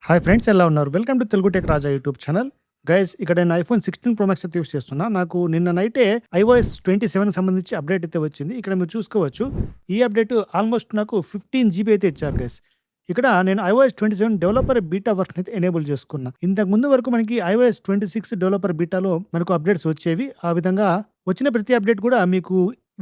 Hi friends, ఎలా ఉన్నారు? Welcome to Telugu tech Raja YouTube channel. Guys, ఇక్కడ నేను ఐఫోన్ 16 ప్రో మాక్స్ అయితే యూస్ చేస్తున్నా. నాకు నిన్న నైటే iOS 27 సంబంధించి అప్డేట్ అయితే వచ్చింది. ఇక్కడ మీరు చూసుకోవచ్చు. ఈ అప్డేట్ ఆల్మోస్ట్ నాకు 15 జీబీ అయితే ఇచ్చారు గైస్. ఇక్కడ నేను iOS 27 డెవలపర్ బీటా వర్షన్ అయితే ఎనేబుల్ చేసుకున్నా. ఇంతకు ముందు వరకు మనకి iOS 26 డెవలపర్ బీటాలో మనకు అప్డేట్స్ వచ్చేవి. ఆ విధంగా వచ్చిన ప్రతి అప్డేట్ కూడా మీకు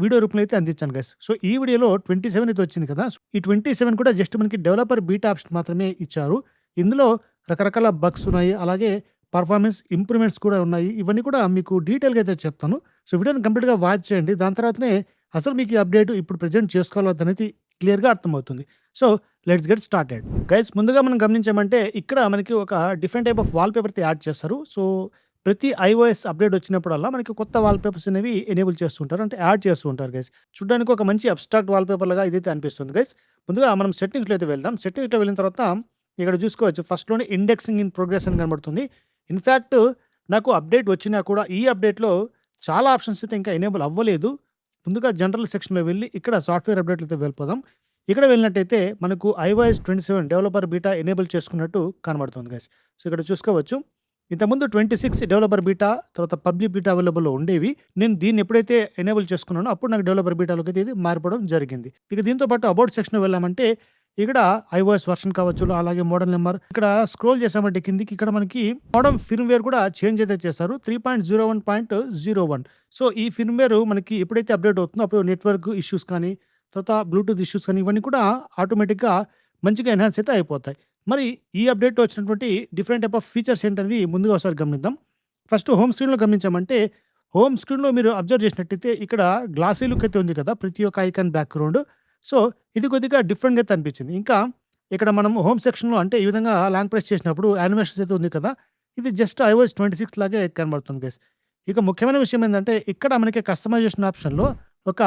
వీడియో రూపంలో అయితే అందించాను గైస్. సో ఈ వీడియోలో 27 అయితే వచ్చింది కదా. ఈ 27 కూడా జస్ట్ మనకి డెవలపర్ బీటా ఆప్షన్ మాత్రమే ఇచ్చారు. ఇందులో రకరకాల బగ్స్ ఉన్నాయి. అలాగే పర్ఫార్మెన్స్ ఇంప్రూవ్‌మెంట్స్ కూడా ఉన్నాయి. ఇవన్నీ కూడా మీకు డీటెయిల్‌గా అయితే చెప్తాను. సో వీడియోని కంప్లీట్‌గా వాచ్ చేయండి. దాని తర్వాతనే అసలు మీకు ఈ అప్డేట్ ఇప్పుడు ప్రెజెంట్ చేసుకోవాలో వద్దనేది క్లియర్‌గా అర్థమవుతుంది. So let's get started. Guys, ముందుగా మనం గమనించామంటే ఇక్కడ మనకి ఒక డిఫరెంట్ టైప్ ఆఫ్ వాల్‌పేపర్ అయితే యాడ్ చేస్తారు. సో ప్రతి iOS అప్డేట్ వచ్చినప్పుడల్లా మనకి కొత్త వాల్‌పేపర్స్ అనేవి ఎనేబుల్ చేస్తుంటారు. అంటే యాడ్ చేస్తూ ఉంటారు గైస్. చూడడానికి ఒక మంచి అబ్స్ట్రాక్ట్ వాల్‌పేపర్ లాగా ఇదైతే అనిపిస్తుంది గైస్. ముందుగా మనం సెట్టింగ్స్‌లో అయితే వెళ్దాం. సెట్టింగ్స్‌లో వెళ్ళిన తర్వాత ఇక్కడ చూసుకోవచ్చు, ఫస్ట్‌లోనే ఇండెక్సింగ్ ఇన్ ప్రోగ్రెస్ అని కనబడుతుంది. ఇన్‌ఫాక్ట్ నాకు అప్డేట్ వచ్చినా కూడా ఈ అప్డేట్‌లో చాలా ఆప్షన్స్ అయితే ఇంకా ఎనేబుల్ అవ్వలేదు. ముందుగా జనరల్ సెక్షన్‌లో వెళ్ళి ఇక్కడ సాఫ్ట్‌వేర్ అప్డేట్‌లతో వెళ్ళిపోదాం. ఇక్కడ వెళ్ళినట్టయితే మనకు iOS 27 డెవలపర్ బీటా ఎనేబుల్ చేసుకున్నట్టు కనబడుతుంది గైస్. సో ఇక్కడ చూసుకోవచ్చు. ఇంతకుముందు 26 డెవలపర్ బీటా, తర్వాత పబ్లిక్ బీటా అవైలబుల్‌లో ఉండేవి. నేను దీన్ని ఎప్పుడైతే ఎనేబుల్ చేసుకున్నానో అప్పుడు నాకు డెవలపర్ బీటాలోకి అయితే ఇది మారిపోవడం జరిగింది. ఇక దీంతో పాటు అబౌట్ సెక్షన్‌లో వెళ్ళామంటే ఇక్కడ iOS వర్షన్ కావచ్చు, అలాగే మోడల్ నెంబర్, ఇక్కడ స్క్రోల్ చేసామంటే కిందికి ఇక్కడ మనకి మోడమ్ ఫిర్మ్‌వేర్ కూడా చేంజ్ అయితే చేశారు. 3.01.01. సో ఈ ఫిర్మ్‌వేర్ మనకి ఎప్పుడైతే అప్డేట్ అవుతుందో అప్పుడు నెట్వర్క్ ఇష్యూస్ కానీ, తర్వాత బ్లూటూత్ ఇష్యూస్ కానీ ఇవన్నీ కూడా ఆటోమేటిక్‌గా మంచిగా ఎన్హాన్స్ అయితే అయిపోతాయి. మరి ఈ అప్డేట్‌లో వచ్చినటువంటి డిఫరెంట్ టైప్ ఆఫ్ ఫీచర్స్ ఏంటనేది ముందుగా ఒకసారి గమనిద్దాం. ఫస్ట్ హోమ్ స్క్రీన్‌లో గమనించామంటే, హోమ్ స్క్రీన్‌లో మీరు అబ్జర్వ్ చేసినట్టయితే ఇక్కడ గ్లాసీ లుక్ అయితే ఉంది కదా ప్రతి ఒక్క ఐకాన్ బ్యాక్‌గ్రౌండ్. సో ఇది కొద్దిగా డిఫరెంట్‌గా అయితే అనిపించింది. ఇంకా ఇక్కడ మనం హోమ్ సెక్షన్‌లో అంటే ఈ విధంగా లాంగ్ ప్రెస్ చేసినప్పుడు యానిమేషన్స్ అయితే ఉంది కదా. ఇది జస్ట్ iOS 26 లాగే కనబడుతుంది గైస్. ఇక ముఖ్యమైన విషయం ఏందంటే ఇక్కడ మనకి కస్టమైజేషన్ ఆప్షన్‌లో ఒక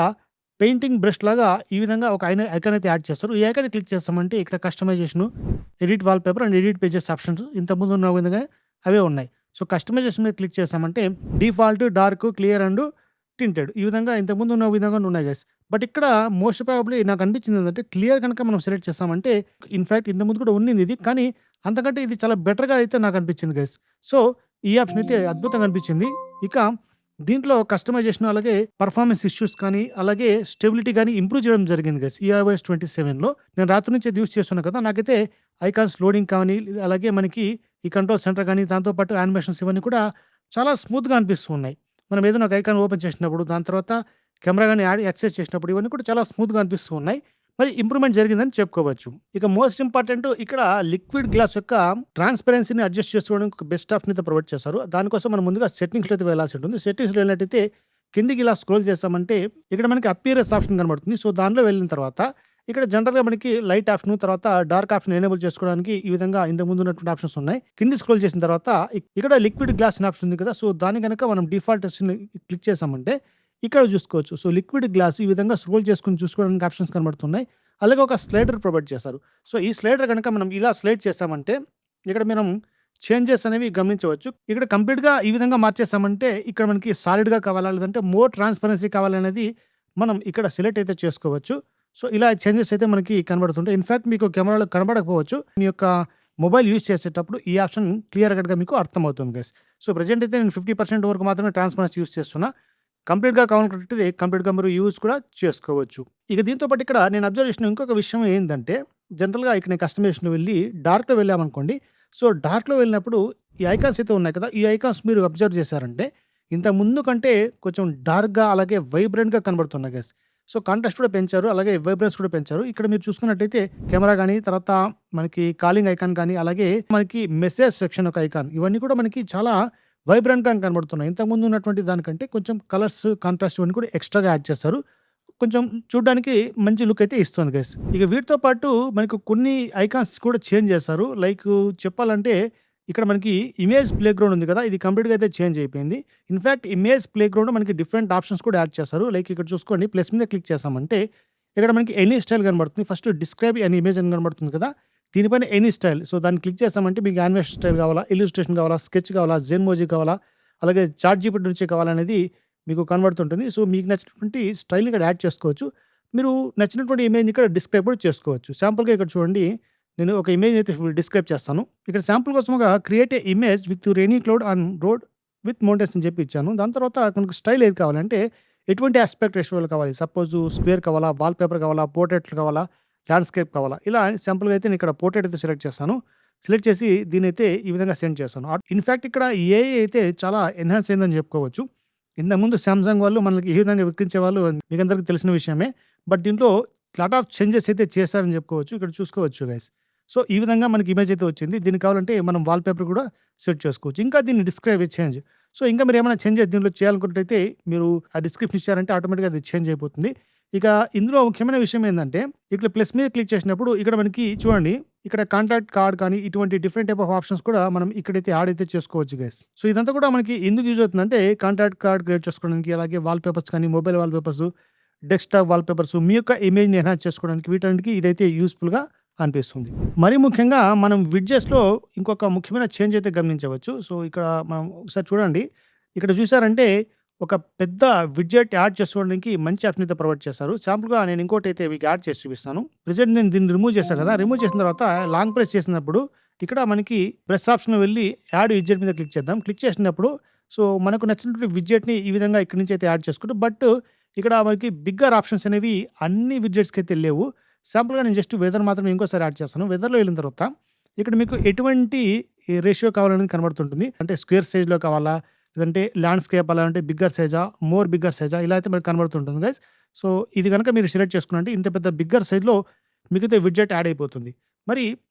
పెయింటింగ్ బ్రష్ లాగా ఈ విధంగా ఒక ఐకాన్ అయితే యాడ్ చేస్తారు. ఈ ఐకాన్ క్లిక్ చేస్తామంటే ఇక్కడ customization, edit wallpaper and edit pages options ఇంతకుముందు ఉన్న విధంగా అవే ఉన్నాయి. సో కస్టమైజేషన్ మీద క్లిక్ చేసామంటే default, dark, clear and tinted ఈ విధంగా ఇంతకుముందు ఉన్న విధంగా ఉన్నాయి గైస్. బట్ ఇక్కడ మోస్ట్ ప్రాబబ్లీ నాకు అనిపించింది ఏంటంటే క్లియర్ కనుక మనం సెలెక్ట్ చేసామంటే, ఇన్‌ఫాక్ట్ ఇంతకుముందు కూడా ఉన్నింది ఇది. కానీ అంతకంటే ఇది చాలా బెటర్‌గా అయితే నాకు అనిపించింది గైస్. సో ఈ ఆప్షన్ అయితే అద్భుతంగా అనిపించింది. ఇక దీంట్లో కస్టమైజేషన్ అలాగే పర్ఫార్మెన్స్ ఇష్యూస్ కానీ, అలాగే స్టెబిలిటీ గాని ఇంప్రూవ్ చేయడం జరిగింది గైస్. ఈ iOS 27లో నేను రాత్రి నుంచి అది యూజ్ చేస్తున్నా కదా. నాకైతే ఐకాన్స్ లోడింగ్ కానీ, అలాగే మనకి ఈ కంట్రోల్ సెంటర్ కానీ, దాంతో పాటు యానిమేషన్స్ ఇవన్నీ కూడా చాలా స్మూత్‌గా అనిపిస్తూ ఉన్నాయి. మనం ఏదైనా ఒక ఐకాన్ ఓపెన్ చేసినప్పుడు, దాని తర్వాత కెమెరా గాని యాక్సెస్ చేసినప్పుడు ఇవన్నీ కూడా చాలా స్మూత్‌గా అనిపిస్తూ ఉన్నాయి. మరి ఇంప్రూవ్‌మెంట్ జరిగిందని చెప్పుకోవచ్చు. ఇక మోస్ట్ ఇంపార్టెంట్ ఇక్కడ లిక్విడ్ గ్లాస్ యొక్క ట్రాన్స్‌పరెన్సీని అడ్జస్ట్ చేసుకోవడానికి ఒక బెస్ట్ ఆప్షన్ అయితే ప్రొవైడ్ చేశారు. దానికోసం మనం ముందుగా సెట్టింగ్స్‌లో అయితే వెళ్ళాల్సి ఉంటుంది. సెట్టింగ్స్‌లో వెళ్ళినట్టయితే కిందికి ఇలా స్క్రోల్ చేసామంటే ఇక్కడ మనకి అపియరెన్స్ ఆప్షన్ కనబడుతుంది. సో దానిలో వెళ్ళిన తర్వాత ఇక్కడ జనరల్‌గా మనకి లైట్ ఆప్షన్, తర్వాత డార్క్ ఆప్షన్ ఎనేబుల్ చేసుకోవడానికి ఈ విధంగా ఇంతకుముందు ఉన్నటువంటి ఆప్షన్స్ ఉన్నాయి. కింది స్క్రోల్ చేసిన తర్వాత ఇక్కడ లిక్విడ్ గ్లాస్ అనే ఆప్షన్ ఉంది కదా. సో దాన్ని గనక మనం డిఫాల్ట్ క్లిక్ చేసామంటే ఇక్కడ చూసుకోవచ్చు. సో లిక్విడ్ గ్లాస్ ఈ విధంగా స్క్రోల్ చేసుకొని చూసుకోవడానికి ఆప్షన్స్ కనబడుతున్నాయి. అలాగే ఒక స్లైడర్ ప్రొవైడ్ చేశారు. సో ఈ స్లైడర్ గనక మనం ఇలా స్లైడ్ చేసామంటే ఇక్కడ మనం చేంజెస్ అనేవి గమనించవచ్చు. ఇక్కడ కంప్లీట్‌గా ఈ విధంగా మార్చేసామంటే ఇక్కడ మనకి సాలిడ్‌గా కావాలా, లేదంటే మోర్ ట్రాన్స్‌పరెన్సీ కావాలనేది మనం ఇక్కడ సెలెక్ట్ అయితే చేసుకోవచ్చు. సో ఇలా చేంజెస్ అయితే మనకి కనబడుతుంటాయి. ఇన్‌ఫాక్ట్ మీకు కెమెరాలో కనబడకపోవచ్చు. మీ యొక్క మొబైల్ యూజ్ చేసేటప్పుడు ఈ ఆప్షన్ క్లియర్ కట్‌గా మీకు అర్థమవుతుంది గైస్. సో ప్రెజెంట్ అయితే నేను 50% వరకు మాత్రమే ట్రాన్స్‌పరెన్సీ యూజ్ చేస్తున్నా. కంప్లీట్‌గా కావాలనుకుంటే కంప్లీట్‌గా మీరు యూజ్ కూడా చేసుకోవచ్చు. ఇక దీంతో పాటు ఇక్కడ నేను అబ్జర్వ్ చేసిన ఇంకొక విషయం ఏందంటే, జనరల్‌గా ఇక్కడ నేను కస్టమైజేషన్‌లో వెళ్ళి డార్క్‌లో వెళ్ళామనుకోండి. సో డార్క్‌లో వెళ్ళినప్పుడు ఈ ఐకాన్స్ అయితే ఉన్నాయి కదా. ఈ ఐకాన్స్ మీరు అబ్జర్వ్ చేశారంటే ఇంతకు ముందు కంటే కొంచెం డార్క్‌గా అలాగే వైబ్రెంట్‌గా కనబడుతున్నాయి గైస్. సో కాంట్రాస్ట్ కూడా పెంచారు. అలాగే వైబ్రెన్స్ కూడా పెంచారు. ఇక్కడ మీరు చూసుకున్నట్టయితే కెమెరా గాని, తర్వాత మనకి కాలింగ్ ఐకాన్ గాని, అలాగే మనకి మెసేజ్ సెక్షన్ ఒక ఐకాన్ ఇవన్నీ కూడా మనకి చాలా వైబ్రెంట్‌గా కనబడుతున్నాయి. ఇంతకుముందు ఉన్నటువంటి దానికంటే కొంచెం కలర్స్, కాంట్రాస్ట్ ఇవన్నీ కూడా ఎక్స్‌ట్రాగా యాడ్ చేశారు. కొంచెం చూడ్డానికి మంచి లుక్ అయితే ఇస్తుంది గైస్. ఇక వీటితో పాటు మనకు కొన్ని ఐకాన్స్ కూడా చేంజ్ చేశారు. లైక్ చెప్పాలంటే ఇక్కడ మనకి ఇమేజ్ ప్లేగ్రౌండ్ ఉంది కదా. ఇది కంప్లీట్‌గా అయితే చేంజ్ అయిపోయింది. ఇన్‌ఫాక్ట్ ఇమేజ్ ప్లేగ్రౌండ్ మనకి డిఫరెంట్ ఆప్షన్స్ కూడా యాడ్ చేశారు. లైక్ ఇక్కడ చూసుకోండి, ప్లస్ మీద క్లిక్ చేసామంటే ఇక్కడ మనకి ఎనీ స్టైల్ కనబడుతుంది. ఫస్ట్ డిస్క్రైబ్ ఎన్ ఇమేజ్ అని కనబడుతుంది కదా. దీనిపైన ఎనీ స్టైల్. సో దాన్ని క్లిక్ చేసామంటే మీకు యానిమేషన్ స్టైల్ కావాలా, ఇల్లుస్ట్రేషన్ కావాలా, స్కెచ్ కావాలా, జెన్‌మోజీ కావాలా, అలాగే చాట్‌జీపీటీ నుంచి కావాలనేది మీకు కనబడుతుంటుంది. సో మీకు నచ్చినటువంటి స్టైల్‌ని ఇక్కడ యాడ్ చేసుకోవచ్చు. మీరు నచ్చినటువంటి ఇమేజ్‌ని ఇక్కడ డిస్క్రైబ్ కూడా చేసుకోవచ్చు. శాంపుల్‌గా ఇక్కడ చూడండి, నేను ఒక ఇమేజ్ అయితే డిస్క్రైబ్ చేస్తాను. ఇక్కడ శాంపుల్ కోసముగా create a image with rainy cloud on road with mountains అని చెప్పి ఇచ్చాను. దాని తర్వాత మనకు స్టైల్ ఏది కావాలంటే ఎటువంటి యాస్పెక్ట్ రేషియోలో కావాలి. సపోజు స్క్వేర్ కావాలా, వాల్ పేపర్ కావాలా, పోర్ట్రేట్లు కావాలా, ల్యాండ్‌స్కేప్ కావాలా. ఇలా సింపుల్‌గా అయితే నేను ఇక్కడ పోర్ట్రేట్ అయితే సెలెక్ట్ చేస్తాను. సెలెక్ట్ చేసి దీన్నైతే ఈ విధంగా సెండ్ చేస్తాను. ఇన్‌ఫాక్ట్ ఇక్కడ ఏఐ అయితే చాలా ఎన్హాన్స్ అయిందని చెప్పుకోవచ్చు. ఇంతకుముందు సామ్‌సంగ్ వాళ్ళు మనకి ఈ విధంగా విక్రించేవాళ్ళు మీకందరికీ తెలిసిన విషయమే. బట్ దీంట్లో లాట్ ఆఫ్ చేంజెస్ అయితే చేశారని చెప్పుకోవచ్చు. ఇక్కడ చూసుకోవచ్చు గైస్. సో, ఈ విధంగా మనకి ఇమేజ్ అయితే వచ్చింది. దీనికి కావాలంటే మనం వాల్ పేపర్ కూడా సెట్ చేసుకోవచ్చు. ఇంకా దీన్ని డిస్క్రైబ్ చేంజ్. సో, ఇంకా మీరేమైనా చేంజెస్ దీంట్లో చేయాలనుకున్నట్టయితే మీరు ఆ డిస్క్రిప్షన్ ఇచ్చారంటే ఆటోమేటిక్‌గా అది చేంజ్ అయిపోతుంది. ఇక ఇందులో ముఖ్యమైన విషయం ఏందంటే, ఇట్లా ప్లస్ మీద క్లిక్ చేసినప్పుడు ఇక్కడ మనకి చూడండి, ఇక్కడ కాంటాక్ట్ కార్డ్ కానీ ఇటువంటి డిఫరెంట్ టైప్ ఆఫ్ ఆప్షన్స్ కూడా మనం ఇక్కడైతే యాడ్ అయితే చేసుకోవచ్చు గైస్. సో, ఇదంతా కూడా మనకి ఎందుకు యూజ్ అవుతుందంటే కాంటాక్ట్ కార్డ్ క్రియేట్ చేసుకోవడానికి, అలాగే వాల్ పేపర్స్ కానీ, mobile wallpapers, desktop wallpapers మీ యొక్క ఇమేజ్‌ని ఎన్హాన్స్ చేసుకోవడానికి వీటన్నిటికి ఇదైతే యూజ్‌ఫుల్‌గా అనిపిస్తుంది. మరీ ముఖ్యంగా మనం విడ్జెట్స్‌లో ఇంకొక ముఖ్యమైన చేంజ్ అయితే గమనించవచ్చు. సో, ఇక్కడ మనం ఒకసారి చూడండి. ఇక్కడ చూసారంటే ఒక పెద్ద విడ్జెట్ యాడ్ చేసుకోవడానికి మంచి ఆప్షన్ అయితే ప్రొవైడ్ చేస్తారు. శాంపుల్‌గా నేను ఇంకోటైతే మీకు యాడ్ చేసి చూపిస్తాను. ప్రెజెంట్ నేను దీన్ని రిమూవ్ చేశాను కదా! రిమూవ్ చేసిన తర్వాత లాంగ్ ప్రెస్ చేసినప్పుడు ఇక్కడ మనకి ప్రెస్ ఆప్షన్‌లో వెళ్లి యాడ్ విడ్జెట్ మీద క్లిక్ చేద్దాం. క్లిక్ చేసినప్పుడు సో, మనకు నచ్చినటువంటి విడ్జెట్‌ని ఈ విధంగా ఇక్కడి నుంచి అయితే యాడ్ చేసుకుంటాం. బట్ ఇక్కడ మనకి బిగ్గర్ ఆప్షన్స్ అనేవి అన్ని విడ్జెట్స్‌కి అయితే లేవు. శాంపుల్‌గా నేను జస్ట్ వెదర్ మాత్రం ఇంకోసారి యాడ్ చేస్తాను. వెదర్‌లో వెళ్ళిన తర్వాత ఇక్కడ మీకు ఎటువంటి రేషియో కావాలనేది కనబడుతుంటుంది. అంటే స్క్వేర్ సైజ్‌లో కావాలా? లేదంటే ల్యాండ్‌స్కేప్ అలా అంటే బిగ్గర్ సైజా? మోర్ బిగ్గర్ సైజా? ఇలా అయితే మనకు కనబడుతుంటుంది గైస్. సో, ఇది గనుక మీరు సెలెక్ట్ చేసుకున్నారంటే ఇంత పెద్ద బిగ్గర్ సైజ్‌లో మీకైతే విడ్జెట్ యాడ్ అయిపోతుంది. మరి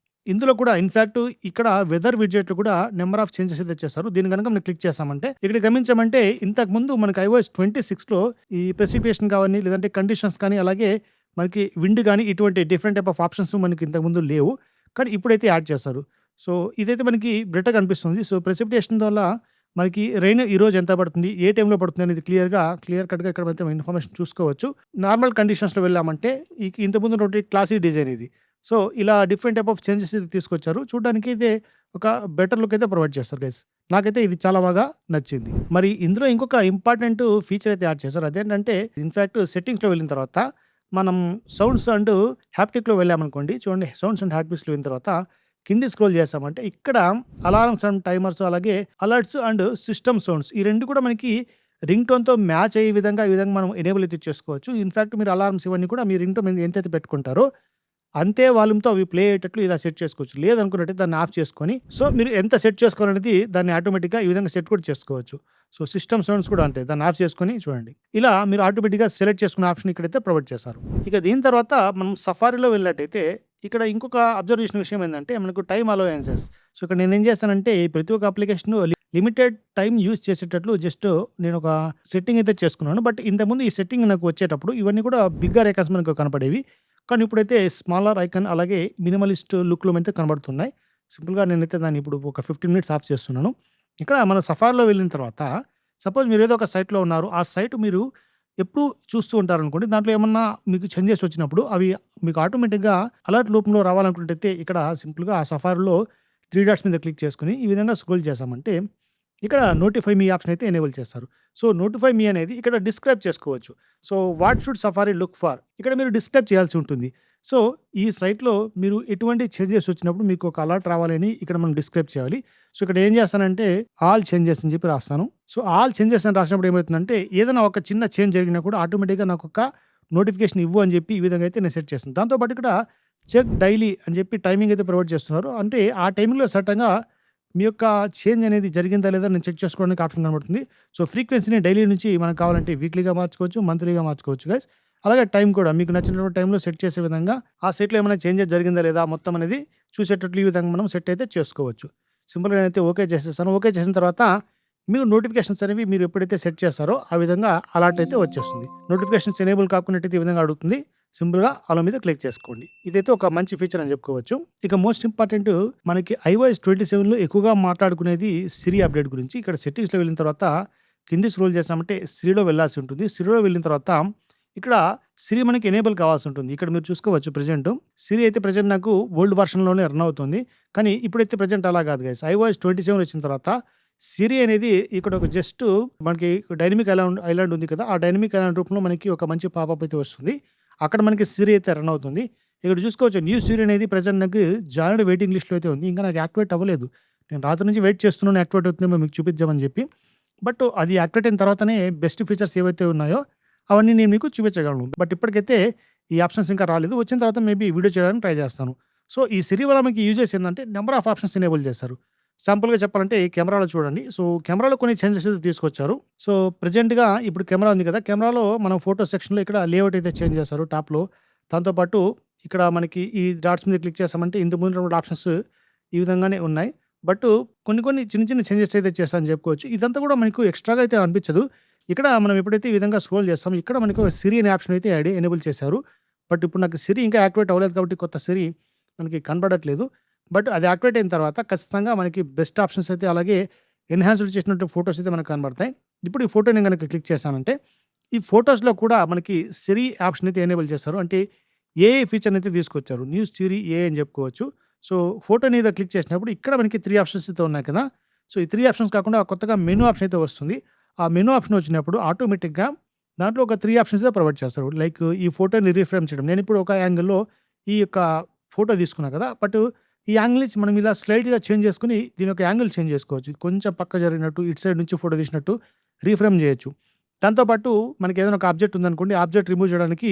ఇందులో కూడా ఇన్‌ఫాక్ట్ ఇక్కడ వెదర్ విడ్జెట్‌లో కూడా నంబర్ ఆఫ్ చేంజెస్ అయితే చేశారు. దీన్ని గనుక మనం క్లిక్ చేసామంటే ఇక్కడ గమనించామంటే ఇంతకుముందు మనకి iOS 26లో ఈ ప్రెసిపిటేషన్ కావని లేదంటే కండిషన్స్ కానీ అలాగే మనకి విండ్ గాని ఇటువంటి డిఫరెంట్ టైప్ ఆఫ్ ఆప్షన్స్ మనకి ఇంతకుముందు లేవు. కానీ ఇప్పుడైతే యాడ్ చేశారు. సో, ఇదైతే మనకి బెటర్‌గా అనిపిస్తుంది. సో, ప్రెసిపిటేషన్ వల్ల మనకి రెయిన్ ఈరోజు ఎంత పడుతుంది? ఏ టైంలో పడుతుంది? అనేది క్లియర్ కట్‌గా ఇక్కడ అయితే ఇన్ఫర్మేషన్ చూసుకోవచ్చు. నార్మల్ కండిషన్స్‌లో వెళ్ళామంటే ఇంతకుముందు ఉన్నటువంటి క్లాసిక్ డిజైన్ ఇది. సో, ఇలా డిఫరెంట్ టైప్ ఆఫ్ చేంజెస్ అయితే తీసుకొచ్చారు. చూడడానికి అయితే ఒక బెటర్ లుక్ అయితే ప్రొవైడ్ చేస్తారు గైస్. నాకైతే ఇది చాలా బాగా నచ్చింది. మరి ఇందులో ఇంకొక ఇంపార్టెంట్ ఫీచర్ అయితే యాడ్ చేశారు. అదేంటంటే ఇన్‌ఫాక్ట్ సెట్టింగ్స్‌లో వెళ్ళిన తర్వాత మనం సౌండ్స్ అండ్ హ్యాప్టిక్‌లో వెళ్ళామనుకోండి. చూడండి సౌండ్స్ అండ్ హ్యాప్టిక్స్‌లో వెళ్ళిన తర్వాత కింది స్క్రోల్ చేసామంటే ఇక్కడ అలారమ్స్ అండ్ టైమర్స్ అలాగే అలర్ట్స్ అండ్ సిస్టమ్ సౌండ్స్ ఈ 2 కూడా మనకి రింగ్ టోన్‌తో మ్యాచ్ అయ్యే విధంగా ఈ విధంగా మనం ఎనేబుల్ అయితే చేసుకోవచ్చు. ఇన్‌ఫాక్ట్ మీరు అలారమ్స్ ఇవన్నీ కూడా మీ రింగ్ టోన్ ఎంతైతే పెట్టుకుంటారో అంతే వాల్యూమ్‌తో అవి ప్లే అయ్యేటట్లు ఇలా సెట్ చేసుకోవచ్చు. లేదనుకున్నట్టయితే దాన్ని ఆఫ్ చేసుకొని సో, మీరు ఎంత సెట్ చేసుకోవాలనేది దాన్ని ఆటోమేటిక్‌గా ఈ విధంగా సెట్ కూడా చేసుకోవచ్చు. సో, సిస్టమ్ సౌండ్స్ కూడా అంతే. దాన్ని ఆఫ్ చేసుకొని చూడండి. ఇలా మీరు ఆటోమేటిక్‌గా సెలెక్ట్ చేసుకునే ఆప్షన్ ఇక్కడైతే ప్రొవైడ్ చేశారు. ఇక దీని తర్వాత మనం సఫారీలో వెళ్ళినట్టయితే ఇక్కడ ఇంకొక అబ్జర్వ్ చేసిన విషయం ఏందంటే మనకు టైమ్ అలవెన్సెస్. సో, ఇక్కడ నేనేం చేశానంటే ప్రతి ఒక్క అప్లికేషను లిమిటెడ్ టైమ్ యూజ్ చేసేటట్లు జస్ట్ నేను ఒక సెట్టింగ్ అయితే చేసుకున్నాను. బట్ ఇంతకుముందు ఈ సెట్టింగ్ నాకు వచ్చేటప్పుడు ఇవన్నీ కూడా బిగ్గర్ ఐకాన్స్ మనకు కనపడేవి. కానీ ఇప్పుడైతే స్మాలర్ ఐకాన్ అలాగే మినిమలిస్ట్ లుక్‌లో అయితే కనబడుతున్నాయి. సింపుల్‌గా నేనైతే దాన్ని ఇప్పుడు ఒక 15 మినిట్స్ ఆఫ్ చేస్తున్నాను. ఇక్కడ మన సఫారీలో వెళ్ళిన తర్వాత సపోజ్ మీరు ఏదో ఒక సైట్‌లో ఉన్నారు. ఆ సైట్ మీరు ఎప్పుడు చూస్తూ ఉంటారనుకోండి. దాంట్లో ఏమన్నా మీకు చేంజెస్ వచ్చినప్పుడు అవి మీకు ఆటోమేటిక్‌గా అలర్ట్ రూపంలో రావాలనుకున్నట్టయితే ఇక్కడ సింపుల్‌గా ఆ సఫారీలో 3 డాట్స్ మీద క్లిక్ చేసుకొని ఈ విధంగా స్క్రోల్ చేశామంటే ఇక్కడ నోటిఫై మీ ఆప్షన్ అయితే ఎనేబుల్ చేస్తారు. సో, నోటిఫై మీ అనేది ఇక్కడ డిస్క్రైబ్ చేసుకోవచ్చు. So, what should safari look for ఇక్కడ మీరు డిస్క్రైబ్ చేయాల్సి ఉంటుంది. సో, ఈ సైట్‌లో మీరు ఎటువంటి చేంజెస్ వచ్చినప్పుడు మీకు ఒక అలర్ట్ రావాలని ఇక్కడ మనం డిస్క్రైబ్ చేయాలి. సో, ఇక్కడ ఏం చేస్తానంటే ఆల్ చేంజెస్ అని చెప్పి రాస్తాను. సో, ఆల్ చేంజెస్ అని రాసినప్పుడు ఏమవుతుందంటే ఏదైనా ఒక చిన్న చేంజ్ జరిగినా కూడా ఆటోమేటిక్‌గా నాకొక నోటిఫికేషన్ ఇవ్వు అని చెప్పి ఈ విధంగా అయితే నేను సెట్ చేస్తాను. దాంతో పాటు ఇక్కడ చెక్ డైలీ అని చెప్పి టైమింగ్ అయితే ప్రొవైడ్ చేస్తున్నారు. అంటే ఆ టైమింగ్‌లో సర్టెన్‌గా మీ యొక్క చేంజ్ అనేది జరిగిందా లేదా నేను చెక్ చేసుకోవడానికి ఆప్షన్ కనబడుతుంది. సో, ఫ్రీక్వెన్సీని డైలీ నుంచి మనకు కావాలంటే వీక్లీగా మార్చుకోవచ్చు, మంత్లీగా మార్చుకోవచ్చు గైస్. అలాగే టైం కూడా మీకు నచ్చినటువంటి టైంలో సెట్ చేసే విధంగా ఆ సెట్‌లో ఏమైనా చేంజెస్ జరిగిందా లేదా మొత్తం అనేది చూసేటట్లు ఈ విధంగా మనం సెట్ అయితే చేసుకోవచ్చు. సింపుల్‌గా నేనైతే ఓకే చేసేసాను. ఓకే చేసిన తర్వాత మీకు నోటిఫికేషన్స్ అనేవి మీరు ఎప్పుడైతే సెట్ చేస్తారో ఆ విధంగా అలర్ట్ అయితే వచ్చేస్తుంది. నోటిఫికేషన్స్ ఎనేబుల్ కాకున్నట్టయితే ఈ విధంగా అడుగుతుంది. సింపుల్‌గా అలో మీద క్లిక్ చేసుకోండి. ఇదైతే ఒక మంచి ఫీచర్ అని చెప్పుకోవచ్చు. ఇక మోస్ట్ ఇంపార్టెంట్ మనకి iOS 27లో ఎక్కువగా మాట్లాడుకునేది సిరి అప్డేట్ గురించి. ఇక్కడ సెట్టింగ్స్‌లో వెళ్ళిన తర్వాత కింది స్క్రోల్ చేసామంటే సిరిలో వెళ్ళాల్సి ఉంటుంది. సిరిలో వెళ్ళిన తర్వాత ఇక్కడ సిరి మనకి ఎనేబుల్ కావాల్సి ఉంటుంది. ఇక్కడ మీరు చూసుకోవచ్చు ప్రెజెంట్ సిరి అయితే ప్రెజెంట్ నాకు ఓల్డ్ వర్షన్‌లోనే రన్ అవుతుంది. కానీ ఇప్పుడైతే ప్రెజెంట్ అలా కాదు గైస్. iOS 27 వచ్చిన తర్వాత సిరి అనేది ఇక్కడ ఒక జస్ట్ మనకి డైనమిక్ ఐలాండ్ ఉంది కదా! ఆ డైనమిక్ ఐలాండ్ రూపంలో మనకి ఒక మంచి పాపప్ అయితే వస్తుంది. అక్కడ మనకి సిరి అయితే రన్ అవుతుంది. ఇక్కడ చూసుకోవచ్చు న్యూస్ సిరీ అనేది ప్రెజెంట్ నాకు జాయిన్డ్ వెయిటింగ్ లిస్ట్‌లో అయితే ఉంది. ఇంకా నాకు యాక్టివేట్ అవ్వలేదు. నేను రాత్రి నుంచి వెయిట్ చేస్తున్నాను యాక్టివేట్ అవుతుందేమో మీకు చూపిద్దామని చెప్పి. బట్ అది యాక్టివేట్ అయిన తర్వాతనే బెస్ట్ ఫీచర్స్ ఏవైతే ఉన్నాయో అవన్నీ నేను మీకు చూపించగలను. బట్ ఇప్పటికైతే ఈ ఆప్షన్స్ ఇంకా రాలేదు. వచ్చిన తర్వాత మేబీ వీడియో చేయడానికి ట్రై చేస్తాను. సో, ఈ సిరి వల్ల మనకి యూజెస్ ఏందంటే నంబర్ ఆఫ్ ఆప్షన్స్ ఎనేబుల్ చేశారు. సింపుల్‌గా చెప్పాలంటే ఈ కెమెరాలో చూడండి. సో, కెమెరాలో కొన్ని చేంజెస్ అయితే తీసుకొచ్చారు. సో, ప్రెజెంట్‌గా ఇప్పుడు కెమెరా ఉంది కదా! కెమెరాలో మనం ఫోటో సెక్షన్‌లో ఇక్కడ లేఅవుట్ అయితే చేంజ్ చేశారు టాప్‌లో. దాంతో పాటు ఇక్కడ మనకి ఈ డాట్స్ మీద క్లిక్ చేసామంటే ఇంతకు ముందు ఉన్న ఆప్షన్స్ ఈ విధంగానే ఉన్నాయి. బట్ కొన్ని కొన్ని చిన్న చిన్న చేంజెస్ అయితే చేశారని చెప్పుకోవచ్చు. ఇదంతా కూడా మనకు ఎక్స్‌ట్రాగా అయితే అనిపించదు. ఇక్కడ మనం ఎప్పుడైతే ఈ విధంగా స్క్రోల్ చేస్తామో ఇక్కడ మనకు సిరి అనే ఆప్షన్ అయితే ఎనేబుల్ చేశారు. బట్ ఇప్పుడు నాకు సిరి ఇంకా యాక్టివేట్ అవ్వలేదు కాబట్టి కొత్త సిరి మనకి కనపడట్లేదు. బట్ అది యాక్టివేట్ అయిన తర్వాత ఖచ్చితంగా మనకి బెస్ట్ ఆప్షన్స్ అయితే అలాగే ఎన్హాన్స్డ్ చేసినట్టు ఫోటోస్ అయితే మనకు కనబడతాయి. ఇప్పుడు ఈ ఫోటో నేను గనక క్లిక్ చేశానంటే ఈ ఫోటోస్‌లో కూడా మనకి సిరి ఆప్షన్ అయితే ఎనేబుల్ చేశారు. అంటే ఏఐ ఫీచర్‌ని అయితే తీసుకొచ్చారు. న్యూస్ సిరి ఏఐ అని చెప్పుకోవచ్చు. సో, ఫోటో మీద క్లిక్ చేసినప్పుడు ఇక్కడ మనకి 3 ఆప్షన్స్ అయితే ఉన్నాయి కదా! సో, ఈ 3 ఆప్షన్స్ కాకుండా కొత్తగా మెనూ ఆప్షన్ అయితే వస్తుంది. ఆ మెనూ ఆప్షన్ వచ్చినప్పుడు ఆటోమేటిక్‌గా దాంట్లో ఒక 3 ఆప్షన్స్ అయితే ప్రొవైడ్ చేస్తారు. లైక్ ఈ ఫోటోని రీఫ్రేమ్ చేయడం. నేనిప్పుడు ఒక యాంగిల్‌లో ఈ యొక్క ఫోటో తీసుకున్నా కదా! బట్ ఈ యాంగిల్ నుంచి మనం ఇలా స్లైట్‌గా చేంజ్ చేసుకొని దీని యొక్క యాంగిల్ చేంజ్ చేసుకోవచ్చు. కొంచెం పక్క జరిగినట్టు, ఇటు సైడ్ నుంచి ఫోటో తీసినట్టు రీఫ్రేమ్ చేయొచ్చు. దాంతో పాటు మనకేదైనా ఒక ఆబ్జెక్ట్ ఉందనుకోండి, ఆబ్జెక్ట్ రిమూవ్ చేయడానికి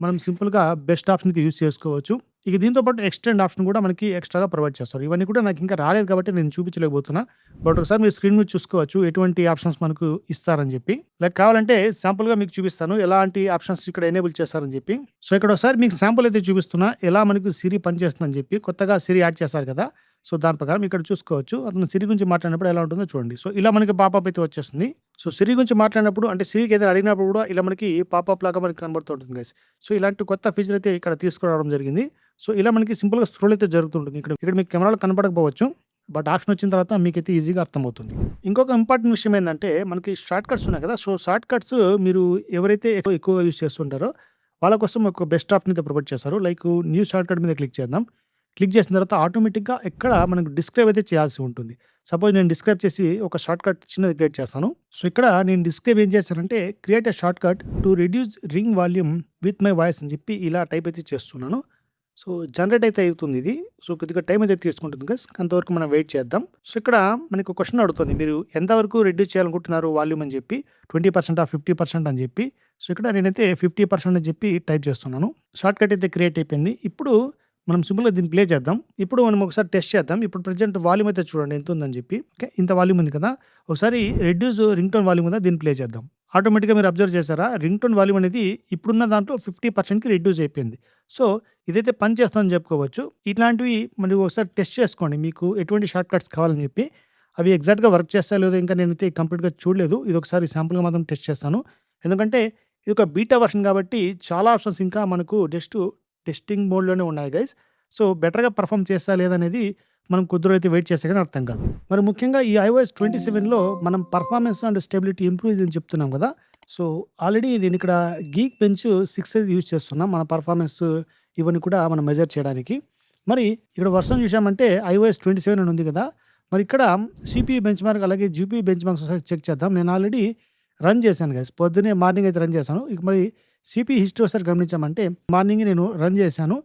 మనం సింపుల్‌గా బెస్ట్ ఆప్షన్ అయితే యూజ్ చేసుకోవచ్చు. ఇక దీంతో పాటు ఎక్స్టెండ్ ఆప్షన్ కూడా మనకి ఎక్స్‌ట్రాగా ప్రొవైడ్ చేస్తారు. ఇవన్నీ కూడా నాకు ఇంకా రాలేదు కాబట్టి నేను చూపించలేకపోతున్నా. బట్ ఒకసారి మీరు స్క్రీన్ మీద చూసుకోవచ్చు ఎటువంటి ఆప్షన్స్ మనకు ఇస్తారని చెప్పి. లైక్ కావాలంటే శాంపుల్‌గా మీకు చూపిస్తాను. ఎలాంటి ఆప్షన్స్ ఇక్కడ ఎనేబుల్ చేస్తారని చెప్పి. సో, ఇక్కడ ఒకసారి మీకు శాంపుల్ అయితే చూపిస్తున్నా. ఎలా మనకు సిరి పనిచేస్తుందని చెప్పి. కొత్తగా సిరి యాడ్ చేశారు కదా! సో, దాని ప్రకారం ఇక్కడ చూసుకోవచ్చు. అతను సిరి గురించి మాట్లాడినప్పుడు ఎలా ఉంటుందో చూడండి. సో, ఇలా మనకి పాపప్ అయితే వచ్చేస్తుంది. సో, సిరి గురించి మాట్లాడినప్పుడు అంటే సిరికి ఏదైనా అడిగినప్పుడు కూడా ఇలా మనకి పాపప్ లాగా మనకి కనబడుతూ ఉంటుంది గైస్. సో, ఇలాంటి కొత్త ఫీచర్ అయితే ఇక్కడ తీసుకురావడం జరిగింది. సో, ఇలా మనకి సింపుల్‌గా స్క్రోల్ అయితే జరుగుతుంటుంది. ఇక్కడ ఇక్కడ మీకు కెమెరాలో కనపడకపోవచ్చు. బట్ ఆప్షన్ వచ్చిన తర్వాత మీకైతే ఈజీగా అర్థమవుతుంది. ఇంకొక ఇంపార్టెంట్ విషయం ఏందంటే మనకి షార్ట్ కట్స్ ఉన్నాయి కదా! సో, షార్ట్ కట్స్ మీరు ఎవరైతే ఎక్కువగా యూజ్ చేస్తుంటారో వాళ్ళ కోసం ఒక బెస్ట్ ఆప్షన్ అయితే ప్రొవైడ్ చేశారు. లైక్ న్యూ షార్ట్ కట్ మీద క్లిక్ చేద్దాం. క్లిక్ చేసిన తర్వాత ఆటోమేటిక్‌గా ఇక్కడ మనకు డిస్క్రైబ్ అయితే చేయాల్సి ఉంటుంది. సపోజ్ నేను డిస్క్రైబ్ చేసి ఒక షార్ట్ కట్ చిన్నది క్రియేట్ చేస్తాను. సో, ఇక్కడ నేను డిస్క్రైబ్ ఏం చేశానంటే create a short cut to reduce ring volume with my voice అని చెప్పి ఇలా టైప్ అయితే చేస్తున్నాను. సో, జనరేట్ అయితే అవుతుంది ఇది. సో, కొద్దిగా టైం అయితే తీసుకుంటుంది గైస్. అంతవరకు మనం వెయిట్ చేద్దాం. సో, ఇక్కడ మనకు క్వెషన్ అడుగుతుంది. మీరు ఎంతవరకు రెడ్యూస్ చేయాలనుకుంటున్నారు వాల్యూమ్ అని చెప్పి 20% 50% అని చెప్పి. సో, ఇక్కడ నేనైతే 50% అని చెప్పి టైప్ చేస్తున్నాను. షార్ట్ కట్ అయితే క్రియేట్ అయిపోయింది. ఇప్పుడు మనం సింపుల్‌గా దీన్ని ప్లే చేద్దాం. ఇప్పుడు మనం ఒకసారి టెస్ట్ చేద్దాం. ఇప్పుడు ప్రెజెంట్ వాల్యూమ్ అయితే చూడండి ఎంత ఉందని చెప్పి. ఓకే. ఇంత వాల్యూమ్ ఉంది కదా! ఒకసారి రెడ్యూస్ రింగ్ టోన్ వాల్యూమ్ ఉందా దీన్ని ప్లే చేద్దాం. ఆటోమేటిక్‌గా మీరు అబ్జర్వ్ చేశారా? రింగ్ టోన్ వాల్యూమ్ అనేది ఇప్పుడున్న దాంట్లో 50%కి రెడ్యూస్ అయిపోయింది. సో, ఇదైతే పని చేస్తుందని చెప్పుకోవచ్చు. ఇట్లాంటివి మరి ఒకసారి టెస్ట్ చేసుకోండి. మీకు ఎటువంటి షార్ట్ కట్స్ కావాలని చెప్పి. అవి ఎగ్జాక్ట్‌గా వర్క్ చేస్తాయో లేదో ఇంకా నేనైతే కంప్లీట్‌గా చూడలేదు. ఇదొకసారి శాంపుల్‌గా మాత్రం టెస్ట్ చేస్తాను. ఎందుకంటే ఇది ఒక బీటా వర్షన్ కాబట్టి చాలా ఆప్షన్స్ ఇంకా మనకు టెస్టింగ్ మోడ్‌లోనే ఉన్నాయి గైస్. సో, బెటర్‌గా పెర్ఫార్మ్ చేస్తా లేదనేది మనం కొద్ది రోజులైతే వెయిట్ చేస్తే గాని అర్థం కాదు. మరి ముఖ్యంగా ఈ iOS 27లో మనం పెర్ఫార్మెన్స్ అండ్ స్టెబిలిటీ ఇంప్రూవ్ అని చెప్తున్నాం కదా! సో, ఆల్రెడీ నేను ఇక్కడ గీక్ బెంచ్ 6 అయితే యూజ్ చేస్తున్నాం. మన పెర్ఫార్మెన్స్ ఇవన్నీ కూడా మనం మెజర్ చేయడానికి. మరి ఇక్కడ వర్షన్ చూసామంటే iOS 27 అని ఉంది కదా! మరి ఇక్కడ సీపీయూ బెంచ్‌మార్క్ అలాగే జీపీయూ బెంచ్‌మార్క్స్ ఒకసారి చెక్ చేద్దాం. నేను ఆల్రెడీ రన్ చేశాను గైస్. పొద్దున్నే మార్నింగ్ అయితే రన్ చేశాను. ఇక మరి సీపీయూ హిస్టరీ ఒకసారి గమనించామంటే మార్నింగే నేను రన్ చేశాను.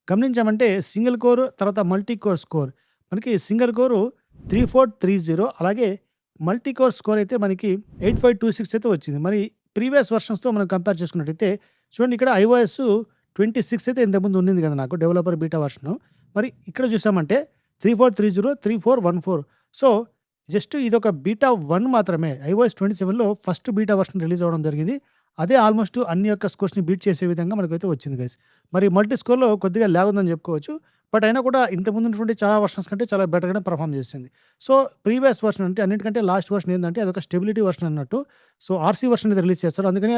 గమనించామంటే సింగిల్ కోర్ తర్వాత మల్టీ కోర్ స్కోర్. మనకి సింగిల్ కోర్ 3430 అలాగే మల్టీ కోర్ స్కోర్ అయితే మనకి 8526 అయితే వచ్చింది. మరి ప్రీవియస్ వర్షన్స్‌తో మనం కంపేర్ చేసుకున్నట్టయితే చూడండి ఇక్కడ iOS 26 అయితే ఇంతకుముందు ఉండింది కదా నాకు డెవలపర్ బీటా వర్షను. మరి ఇక్కడ చూసామంటే 3430, 3414. సో, జస్ట్ ఇదొక బీటా 1 మాత్రమే. iOS 27లో ఫస్ట్ బీటా వర్షన్ రిలీజ్ అవ్వడం జరిగింది. అదే ఆల్మోస్ట్ అన్ని యొక్క స్కోర్స్‌ని బీట్ చేసే విధంగా మనకైతే వచ్చింది గైస్. మరి మల్టీ స్కోర్‌లో కొద్దిగా ల్యాగ్ ఉందని చెప్పుకోవచ్చు. బట్ అయినా కూడా ఇంతకుముందు ఉన్నటువంటి చాలా వర్షన్స్ కంటే చాలా బెటర్‌గానే పెర్ఫార్మ్ చేసింది. సో, ప్రీవియస్ వర్షన్ అంటే అన్నిటికంటే లాస్ట్ వర్షన్ ఏందంటే అదొక స్టెబిలిటీ వర్షన్ అన్నట్టు. సో, ఆర్‌సీ వర్షన్ అయితే రిలీజ్ చేస్తారు. అందుకనే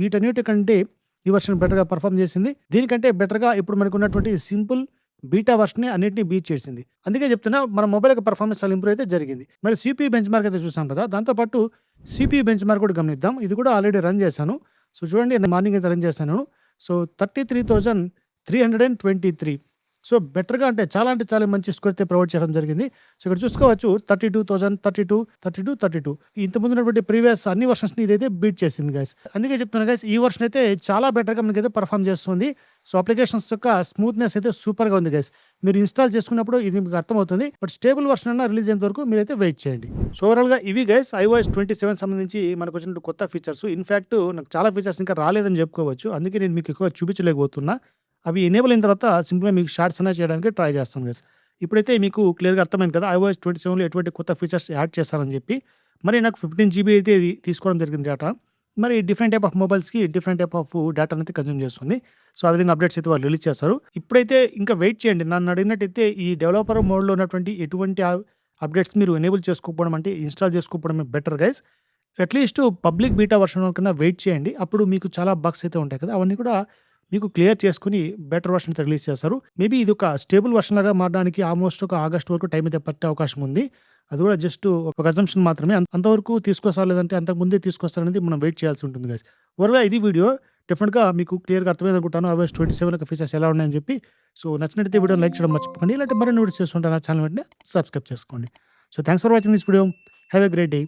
వీటన్నిటికంటే ఈ వర్షన్ బెటర్‌గా పెర్ఫార్మ్ చేసింది. దీనికంటే బెటర్‌గా ఇప్పుడు మనకున్నటువంటి సింపుల్ బీటా వర్షనే అన్నిటిని బీట్ చేసింది. అందుకే చెప్తున్నా మన మొబైల్ యొక్క పెర్ఫార్మెన్స్ చాలా ఇంప్రూవ్ అయితే జరిగింది. మరి సీపీయూ బెంచ్‌మార్క్ అయితే చూసాం కదా! దాంతో పాటు సీపీయూ బెంచ్‌మార్క్ కూడా గమనిద్దాం. ఇది కూడా ఆల్రెడీ రన్ చేశాను. సో, చూడండి మార్నింగ్ అయితే రన్ చేశాను. సో, 33,323 సో, బెటర్‌గా అంటే చాలా మంచి స్కోర్ అయితే ప్రొవైడ్ చేయడం జరిగింది. సో, ఇక్కడ చూసుకోవచ్చు 32,000, 32, 32, 32 ఇంతకుముందు ఉన్నటువంటి ప్రీవియస్ అన్ని వెర్షన్స్‌ని ఇదైతే బీట్ చేసింది గైస్. అందుకే చెప్తున్నాను గైస్ ఈ వెర్షన్ అయితే చాలా బెటర్‌గా మనకైతే పెర్ఫార్మ్ చేస్తుంది. సో, అప్లికేషన్స్ యొక్క స్మూత్‌నెస్ అయితే సూపర్‌గా ఉంది గైస్. మీరు ఇన్‌స్టాల్ చేసుకున్నప్పుడు ఇది మీకు అర్థమవుతుంది. బట్ స్టేబుల్ వెర్షన్ అన్నా రిలీజ్ అయ్యేంత వరకు మీరైతే వెయిట్ చేయండి. సో, ఓవరాల్‌గా ఇవి గైస్ iOS 27 సంబంధించి మనకొచ్చినటువంటి కొత్త ఫీచర్స్. ఇన్‌ఫాక్ట్ నాకు చాలా ఫీచర్స్ ఇంకా రాలేదని చెప్పుకోవచ్చు. అందుకే నేను మీకు ఎక్కువ చూపించలేకపోతున్నా. అవి ఎనేబుల్ అయిన తర్వాత సింపుల్‌గా మీకు షార్ట్స్ అనేవి చేయడానికి ట్రై చేస్తాను గైస్. ఇప్పుడైతే మీకు క్లియర్‌గా అర్థమైంది కదా! iOS 27లో ఎటువంటి కొత్త ఫీచర్స్ యాడ్ చేశారని చెప్పి. మరి నాకు 15 జీబీ అయితే ఇది తీసుకోవడం జరిగింది డేటా. మరి డిఫరెంట్ టైప్ ఆఫ్ మొబైల్స్‌కి డిఫరెంట్ టైప్ ఆఫ్ డేటానైతే కన్జ్యూమ్ చేస్తుంది. సో, ఆ విధంగా అప్డేట్స్ అయితే వాళ్ళు రిలీజ్ చేస్తారు. ఇప్పుడైతే ఇంకా వెయిట్ చేయండి. నన్ను అడిగినట్టయితే ఈ డెవలపర్ మోడ్‌లో ఉన్నటువంటి ఎటువంటి అప్డేట్స్ మీరు ఎనేబుల్ చేసుకోకపోవడం అంటే ఇన్‌స్టాల్ చేసుకోకపోవడమే better guys. At least public beta version కన్నా వెయిట్ చేయండి. అప్పుడు మీకు చాలా బగ్స్ అయితే ఉంటాయి కదా! అవన్నీ కూడా మీకు క్లియర్ చేసుకొని బెటర్ వెర్షన్ అయితే రిలీజ్ చేస్తారు. మేబీ ఇదొక స్టేబుల్ వెర్షన్ లాగా మారడానికి ఆల్మోస్ట్ ఒక ఆగస్ట్ వరకు టైం అయితే పట్టే అవకాశం ఉంది. అది కూడా జస్ట్ ఒక అజంప్షన్ మాత్రమే. అంతవరకు తీసుకొస్తారా లేదంటే అంతకు ముందే తీసుకొస్తారనేది మనం వెయిట్ చేయాల్సి ఉంటుంది గైస్. ఓవరాల్‌గా ఇది వీడియో. డెఫినిట్‌గా మీకు క్లియర్‌గా అర్థమైంది అనుకుంటాను. iOS 27 యొక్క ఫీచర్స్ ఎలా ఉన్నాయని చెప్పి. సో, నచ్చినట్టయితే వీడియోని లైక్ చేయడం మర్చిపోకండి. ఇలాంటి మరిన్ని వీడియోస్ చేస్తుంటే నా ఛానల్ వెంటనే సబ్స్క్రైబ్ చేసుకోండి. So, thanks for watching this video. Have a great day.